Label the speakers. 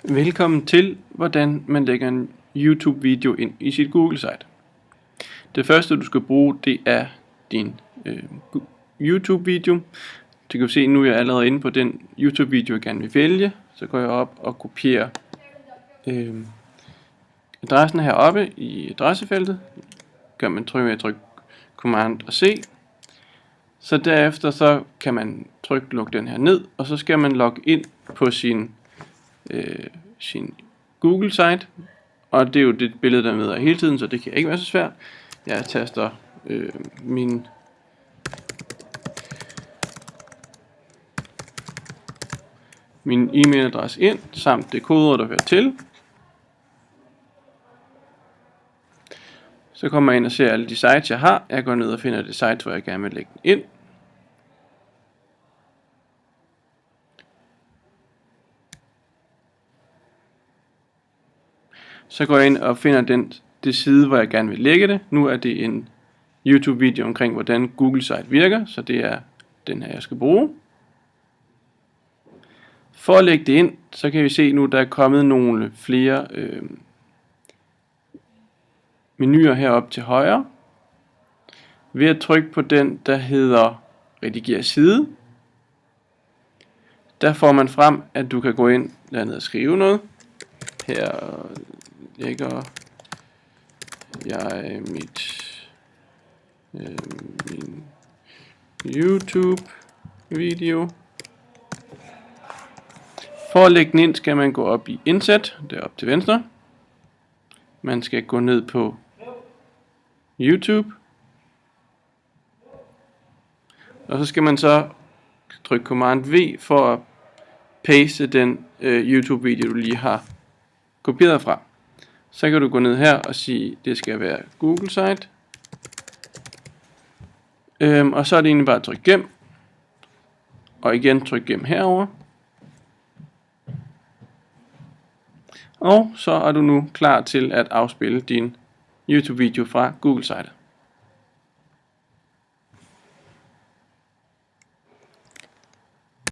Speaker 1: Velkommen til, hvordan man lægger en YouTube-video ind i sit Google-site. Det første, du skal bruge, det er din YouTube-video. Du kan se, nu er jeg allerede inde på den YouTube-video, jeg gerne vil vælge. Så går jeg op og kopierer adressen heroppe i adressefeltet. Gør man tryk Command og C. Så derefter så kan man lukke den her ned, og så skal man logge ind på sin Google site, og det er jo det billede der med hele tiden, så det kan ikke være så svært. Jeg taster min e-mailadresse ind, samt det kodeord der hører til. Så kommer jeg ind og ser alle de sites jeg har. Jeg går ned og finder det site, hvor jeg gerne vil lægge den ind. Så går jeg ind og finder det side, hvor jeg gerne vil lægge det. Nu er det en YouTube-video omkring, hvordan Google Site virker, så det er den her, jeg skal bruge. For at lægge det ind, så kan vi se nu, der er kommet nogle flere menuer heroppe til højre. Ved at trykke på den, der hedder Redigere side, der får man frem, at du kan gå ind og skrive noget. Her lægger jeg min YouTube video. For at lægge den ind, skal man gå op i Indsæt, deroppe til venstre. Man skal gå ned på YouTube. Og så skal man så trykke Command V for at paste den YouTube video, du lige har kopieret fra. Så kan du gå ned her og sige, det skal være Google site. Og så er det egentlig bare at trykke gem. Og igen tryk gem herover. Og så er du nu klar til at afspille din YouTube video fra Google site.